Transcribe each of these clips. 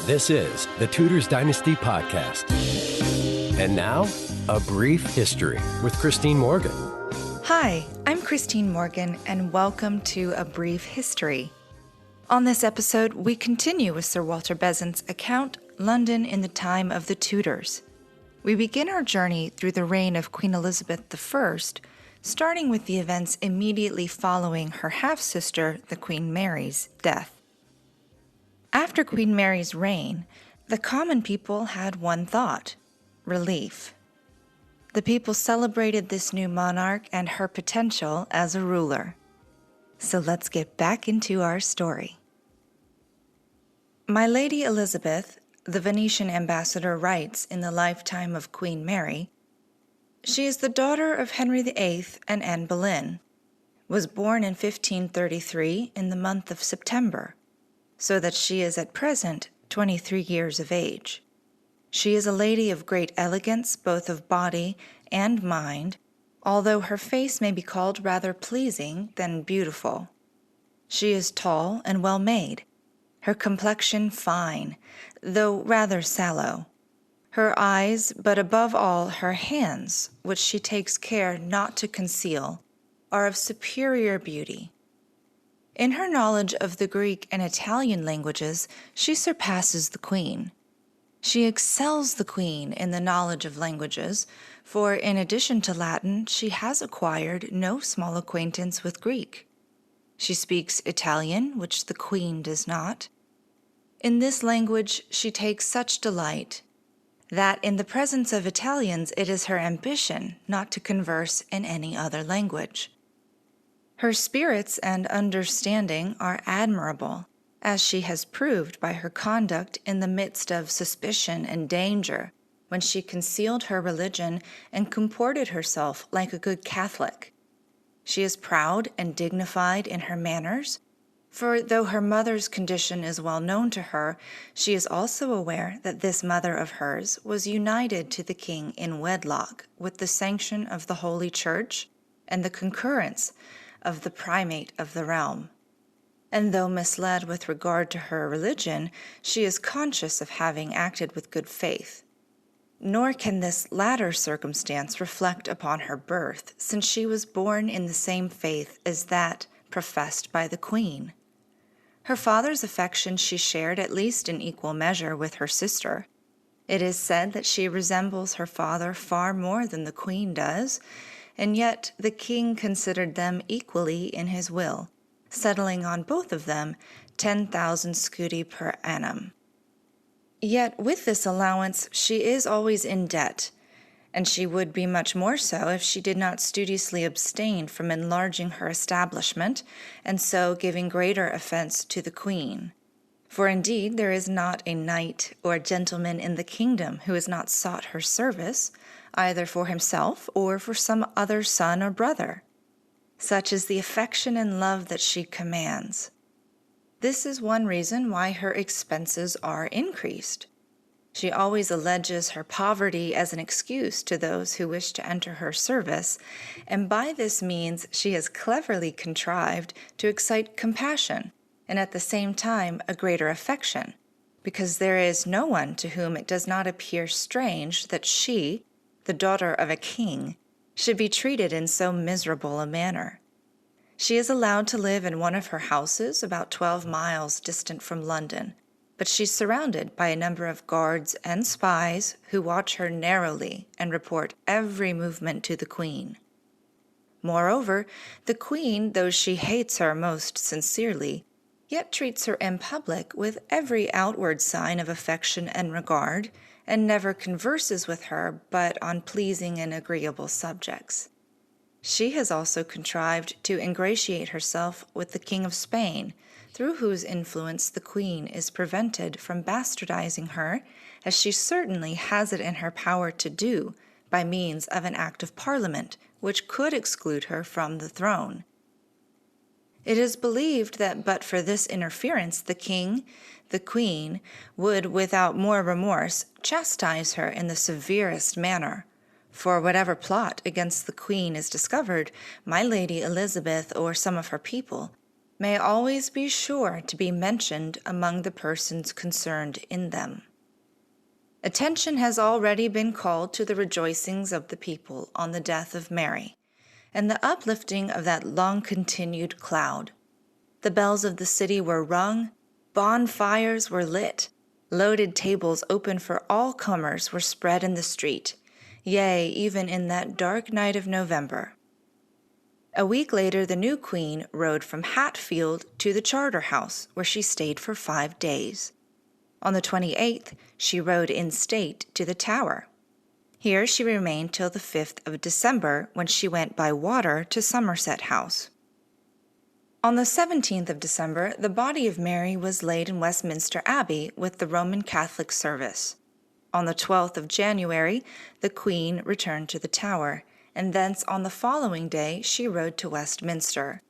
This is the Tudors Dynasty podcast. And now, A Brief History with Christine Morgan. Hi, I'm Christine Morgan, and welcome to A Brief History. On this episode, we continue with Sir Walter Besant's account, London in the Time of the Tudors. We begin our journey through the reign of Queen Elizabeth I, starting with the events immediately following her half-sister, the Queen Mary's, death. After Queen Mary's reign, the common people had one thought: relief. The people celebrated this new monarch and her potential as a ruler. So let's get back into our story. My Lady Elizabeth, the Venetian ambassador, writes in the lifetime of Queen Mary, she is the daughter of Henry VIII and Anne Boleyn, was born in 1533 in the month of September, so that she is at present 23 years of age. She is a lady of great elegance, both of body and mind, although her face may be called rather pleasing than beautiful. She is tall and well made, her complexion fine, though rather sallow. Her eyes, but above all her hands, which she takes care not to conceal, are of superior beauty. In her knowledge of the Greek and Italian languages, she surpasses the Queen. She excels the Queen in the knowledge of languages, for in addition to Latin, she has acquired no small acquaintance with Greek. She speaks Italian, which the Queen does not. In this language she takes such delight that in the presence of Italians it is her ambition not to converse in any other language. Her spirits and understanding are admirable, as she has proved by her conduct in the midst of suspicion and danger, when she concealed her religion and comported herself like a good Catholic. She is proud and dignified in her manners, for though her mother's condition is well known to her, she is also aware that this mother of hers was united to the king in wedlock with the sanction of the Holy Church and the concurrence of the primate of the realm. And though misled with regard to her religion, she is conscious of having acted with good faith. Nor can this latter circumstance reflect upon her birth, since she was born in the same faith as that professed by the Queen. Her father's affection she shared at least in equal measure with her sister. It is said that she resembles her father far more than the Queen does, and yet the king considered them equally in his will, settling on both of them 10,000 scudi per annum. Yet with this allowance she is always in debt, and she would be much more so if she did not studiously abstain from enlarging her establishment, and so giving greater offense to the Queen. For indeed there is not a knight or gentleman in the kingdom who has not sought her service, either for himself or for some other son or brother. Such is the affection and love that she commands. This is one reason why her expenses are increased. She always alleges her poverty as an excuse to those who wish to enter her service, and by this means she has cleverly contrived to excite compassion, and at the same time a greater affection, because there is no one to whom it does not appear strange that she, the daughter of a king, should be treated in so miserable a manner. She is allowed to live in one of her houses about 12 miles distant from London, but she's surrounded by a number of guards and spies who watch her narrowly and report every movement to the Queen. Moreover, the Queen, though she hates her most sincerely, yet treats her in public with every outward sign of affection and regard, and never converses with her but on pleasing and agreeable subjects. She has also contrived to ingratiate herself with the King of Spain, through whose influence the Queen is prevented from bastardizing her, as she certainly has it in her power to do, by means of an act of Parliament, which could exclude her from the throne. It is believed that but for this interference the king, the queen, would without more remorse chastise her in the severest manner. For whatever plot against the queen is discovered, my Lady Elizabeth or some of her people may always be sure to be mentioned among the persons concerned in them. Attention has already been called to the rejoicings of the people on the death of Mary, and the uplifting of that long-continued cloud. The bells of the city were rung, bonfires were lit, loaded tables open for all comers were spread in the street, yea, even in that dark night of November. A week later, the new queen rode from Hatfield to the Charterhouse, where she stayed for 5 days. On the 28th, she rode in state to the Tower. Here she remained till the 5th of December, when she went by water to Somerset House. On the 17th of December, the body of Mary was laid in Westminster Abbey with the Roman Catholic service. On the 12th of January, the Queen returned to the Tower, and thence on the following day she rode to Westminster.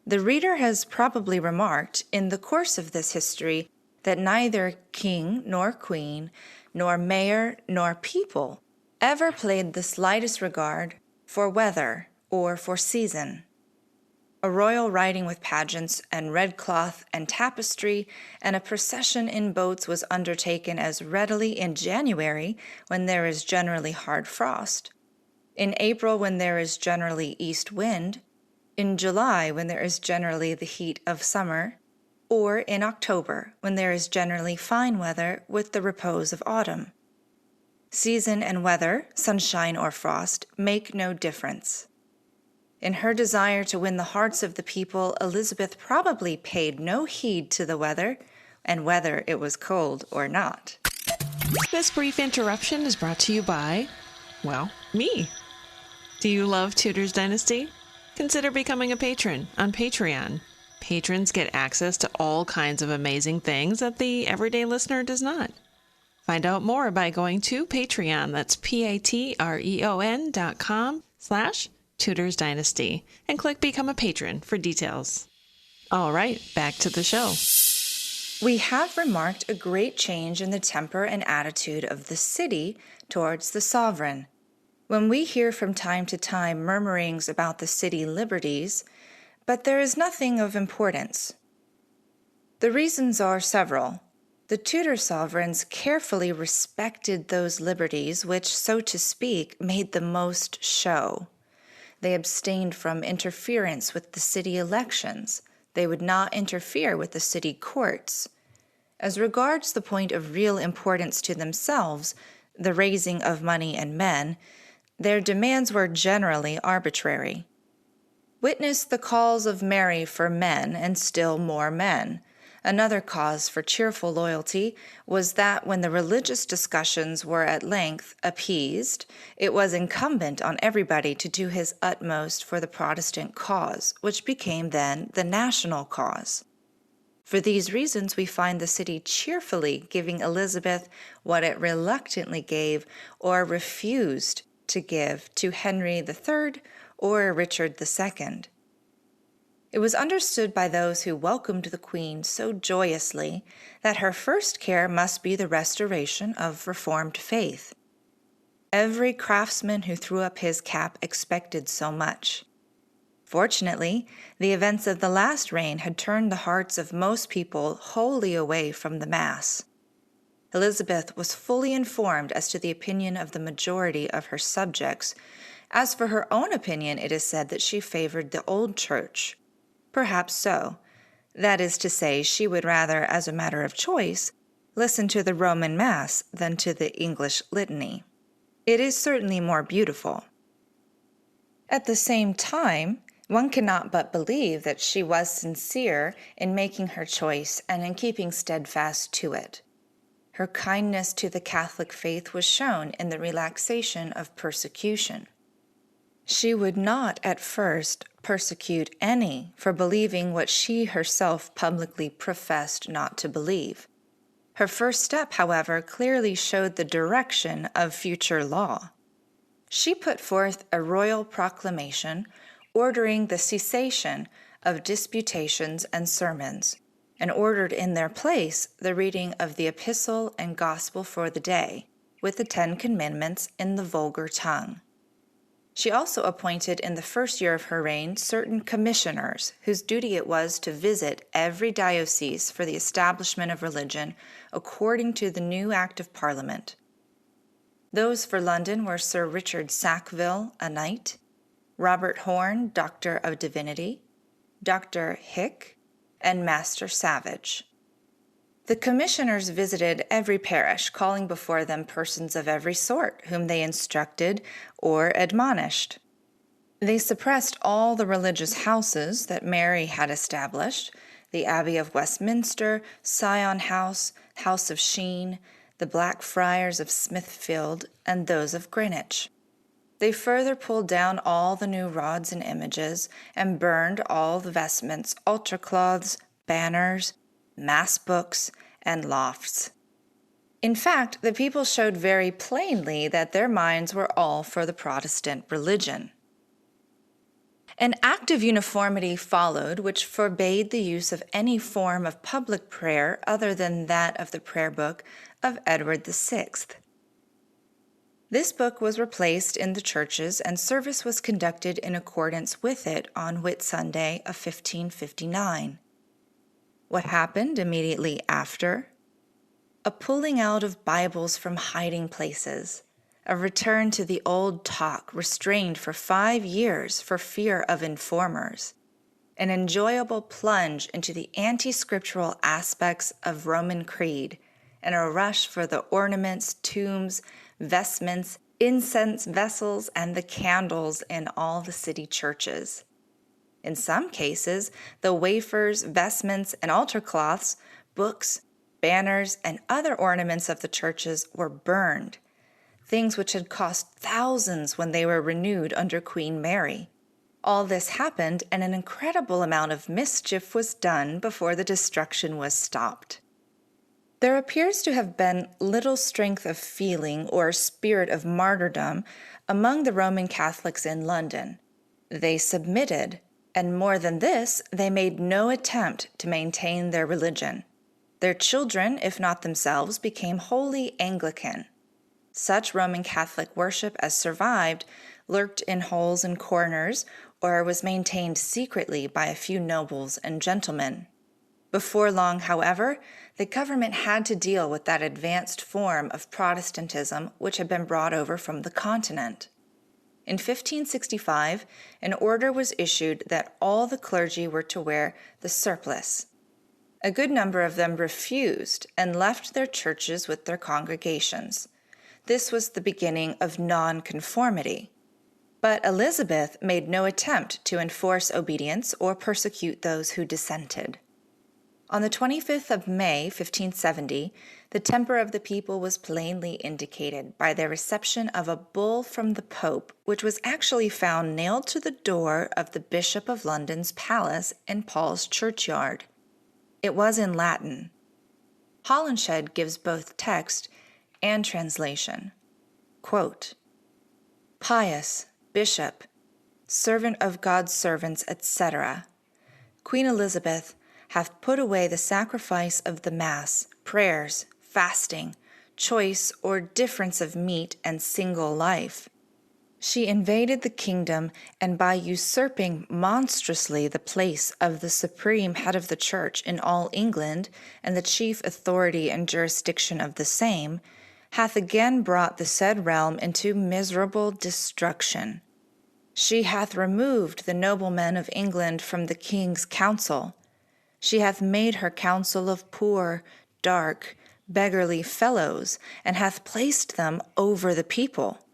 The reader has probably remarked, in the course of this history, that neither king nor queen, nor mayor nor people ever played the slightest regard for weather or for season. A royal riding with pageants and red cloth and tapestry and a procession in boats was undertaken as readily in January, when there is generally hard frost, in April when there is generally east wind, in July when there is generally the heat of summer, or in October when there is generally fine weather with the repose of autumn. Season and weather, sunshine or frost, make no difference. In her desire to win the hearts of the people, Elizabeth probably paid no heed to the weather, and whether it was cold or not. This brief interruption is brought to you by, well, me. Do you love Tudors Dynasty? Consider becoming a patron on Patreon. Patrons get access to all kinds of amazing things that the everyday listener does not. Find out more by going to Patreon, that's patreon.com/Tudors Dynasty, and click Become a Patron for details. All right, back to the show. We have remarked a great change in the temper and attitude of the city towards the sovereign. When we hear from time to time murmurings about the city liberties, but there is nothing of importance. The reasons are several. The Tudor sovereigns carefully respected those liberties which, so to speak, made the most show. They abstained from interference with the city elections. They would not interfere with the city courts. As regards the point of real importance to themselves, the raising of money and men, their demands were generally arbitrary. Witness the calls of Mary for men and still more men. Another cause for cheerful loyalty was that when the religious discussions were at length appeased, it was incumbent on everybody to do his utmost for the Protestant cause, which became then the national cause. For these reasons, we find the city cheerfully giving Elizabeth what it reluctantly gave or refused to give to Henry III or Richard II. It was understood by those who welcomed the Queen so joyously that her first care must be the restoration of Reformed faith. Every craftsman who threw up his cap expected so much. Fortunately, the events of the last reign had turned the hearts of most people wholly away from the Mass. Elizabeth was fully informed as to the opinion of the majority of her subjects. As for her own opinion, it is said that she favored the old church. Perhaps so. That is to say, she would rather, as a matter of choice, listen to the Roman Mass than to the English litany. It is certainly more beautiful. At the same time, one cannot but believe that she was sincere in making her choice and in keeping steadfast to it. Her kindness to the Catholic faith was shown in the relaxation of persecution. She would not at first persecute any for believing what she herself publicly professed not to believe. Her first step, however, clearly showed the direction of future law. She put forth a royal proclamation ordering the cessation of disputations and sermons, and ordered in their place the reading of the epistle and gospel for the day, with the 10 commandments in the vulgar tongue. She also appointed in the first year of her reign certain commissioners whose duty it was to visit every diocese for the establishment of religion according to the new Act of Parliament. Those for London were Sir Richard Sackville, a knight, Robert Horne, Doctor of Divinity, Dr. Hick, and Master Savage. The commissioners visited every parish, calling before them persons of every sort, whom they instructed or admonished. They suppressed all the religious houses that Mary had established, the Abbey of Westminster, Sion House, House of Sheen, the Black Friars of Smithfield, and those of Greenwich. They further pulled down all the new rods and images, and burned all the vestments, altar cloths, banners, mass books, and lofts. In fact, the people showed very plainly that their minds were all for the Protestant religion. An act of uniformity followed, which forbade the use of any form of public prayer other than that of the prayer book of Edward VI. This book was replaced in the churches, and service was conducted in accordance with it on Whitsunday of 1559. What happened immediately after? A pulling out of Bibles from hiding places, a return to the old talk restrained for 5 years for fear of informers, an enjoyable plunge into the anti-scriptural aspects of Roman creed, and a rush for the ornaments, tombs, vestments, incense vessels, and the candles in all the city churches. In some cases, the wafers, vestments, and altar cloths, books, banners, and other ornaments of the churches were burned, things which had cost thousands when they were renewed under Queen Mary. All this happened, and an incredible amount of mischief was done before the destruction was stopped. There appears to have been little strength of feeling or spirit of martyrdom among the Roman Catholics in London. They submitted, and more than this, they made no attempt to maintain their religion. Their children, if not themselves, became wholly Anglican. Such Roman Catholic worship as survived lurked in holes and corners, or was maintained secretly by a few nobles and gentlemen. Before long, however, the government had to deal with that advanced form of Protestantism which had been brought over from the continent. In 1565, an order was issued that all the clergy were to wear the surplice. A good number of them refused and left their churches with their congregations. This was the beginning of Nonconformity. But Elizabeth made no attempt to enforce obedience or persecute those who dissented. On the 25th of May, 1570, the temper of the people was plainly indicated by their reception of a bull from the Pope, which was actually found nailed to the door of the Bishop of London's palace in Paul's churchyard. It was in Latin. Holinshed gives both text and translation. Quote, "Pius, Bishop, servant of God's servants, etc., Queen Elizabeth hath put away the sacrifice of the Mass, prayers, fasting, choice or difference of meat and single life. She invaded the kingdom, and by usurping monstrously the place of the supreme head of the Church in all England, and the chief authority and jurisdiction of the same, hath again brought the said realm into miserable destruction. She hath removed the noblemen of England from the king's council. She hath made her council of poor, dark, beggarly fellows, and hath placed them over the people.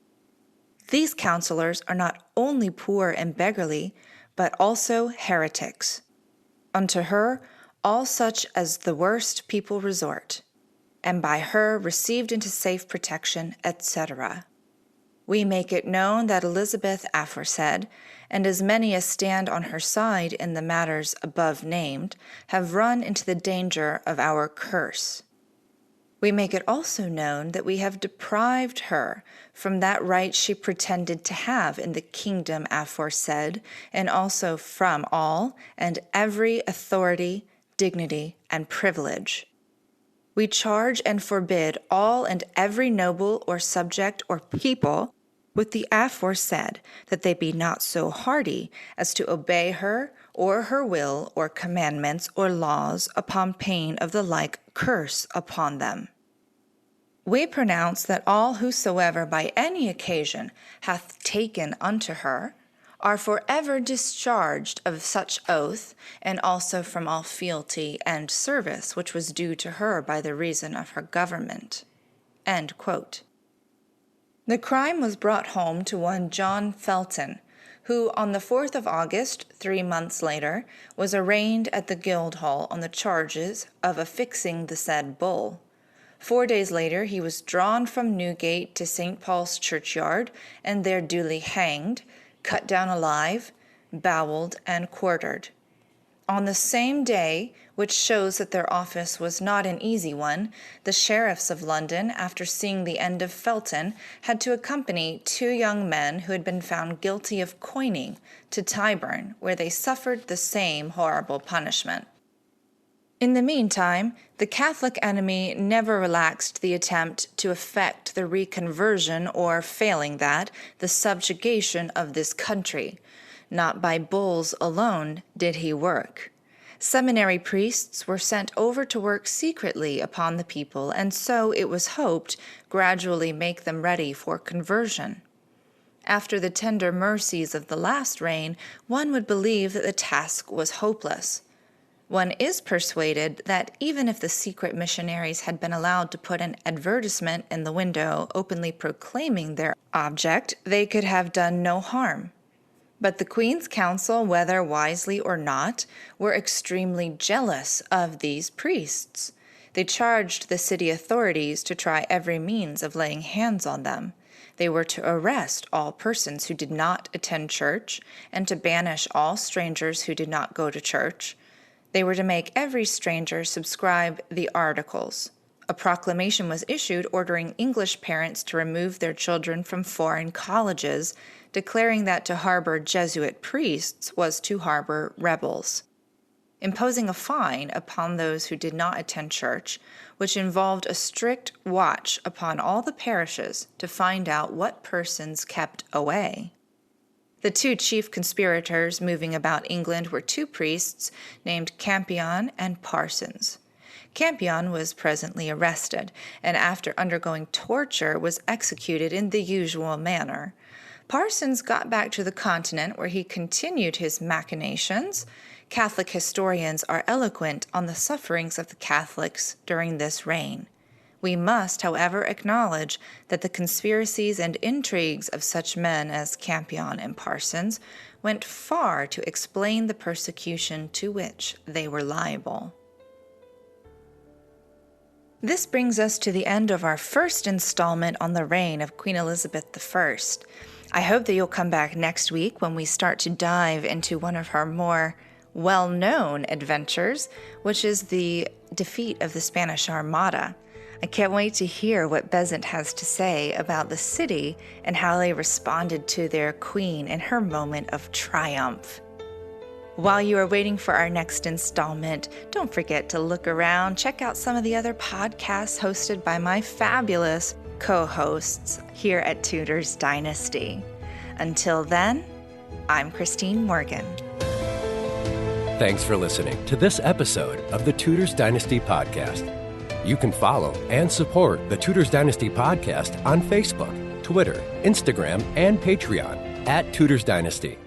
These counselors are not only poor and beggarly, but also heretics. Unto her all such as the worst people resort, and by her received into safe protection, etc. We make it known that Elizabeth aforesaid, and as many as stand on her side in the matters above named, have run into the danger of our curse. We make it also known that we have deprived her from that right she pretended to have in the kingdom aforesaid, and also from all and every authority, dignity, and privilege. We charge and forbid all and every noble or subject or people with the aforesaid, that they be not so hardy as to obey her or her will or commandments or laws upon pain of the like curse upon them. We pronounce that all whosoever by any occasion hath taken unto her are forever discharged of such oath, and also from all fealty and service which was due to her by the reason of her government." End quote. The crime was brought home to one John Felton, who on the 4th of August, 3 months later, was arraigned at the Guildhall on the charges of affixing the said bull. 4 days later he was drawn from Newgate to St. Paul's churchyard, and there duly hanged, cut down alive, bowelled, and quartered. On the same day, which shows that their office was not an easy one, the sheriffs of London, after seeing the end of Felton, had to accompany 2 young men who had been found guilty of coining to Tyburn, where they suffered the same horrible punishment. In the meantime, the Catholic enemy never relaxed the attempt to effect the reconversion or, failing that, the subjugation of this country. Not by bulls alone did he work. Seminary priests were sent over to work secretly upon the people, and so, it was hoped, gradually make them ready for conversion. After the tender mercies of the last reign, one would believe that the task was hopeless. One is persuaded that even if the secret missionaries had been allowed to put an advertisement in the window openly proclaiming their object, they could have done no harm. But the Queen's Council, whether wisely or not, were extremely jealous of these priests. They charged the city authorities to try every means of laying hands on them. They were to arrest all persons who did not attend church, and to banish all strangers who did not go to church. They were to make every stranger subscribe the Articles. A proclamation was issued ordering English parents to remove their children from foreign colleges, declaring that to harbor Jesuit priests was to harbor rebels. Imposing a fine upon those who did not attend church, which involved a strict watch upon all the parishes to find out what persons kept away. The 2 chief conspirators moving about England were 2 priests named Campion and Parsons. Campion was presently arrested, and after undergoing torture was executed in the usual manner. Parsons got back to the continent, where he continued his machinations. Catholic historians are eloquent on the sufferings of the Catholics during this reign. We must, however, acknowledge that the conspiracies and intrigues of such men as Campion and Parsons went far to explain the persecution to which they were liable. This brings us to the end of our first installment on the reign of Queen Elizabeth I. I hope that you'll come back next week when we start to dive into one of her more well-known adventures, which is the defeat of the Spanish Armada. I can't wait to hear what Besant has to say about the city and how they responded to their queen in her moment of triumph. While you are waiting for our next installment, don't forget to look around, check out some of the other podcasts hosted by my fabulous co-hosts here at Tudor's Dynasty. Until then, I'm Christine Morgan. Thanks for listening to this episode of the Tudors Dynasty Podcast. You can follow and support the Tudors Dynasty Podcast on Facebook, Twitter, Instagram, and Patreon at Tudors Dynasty.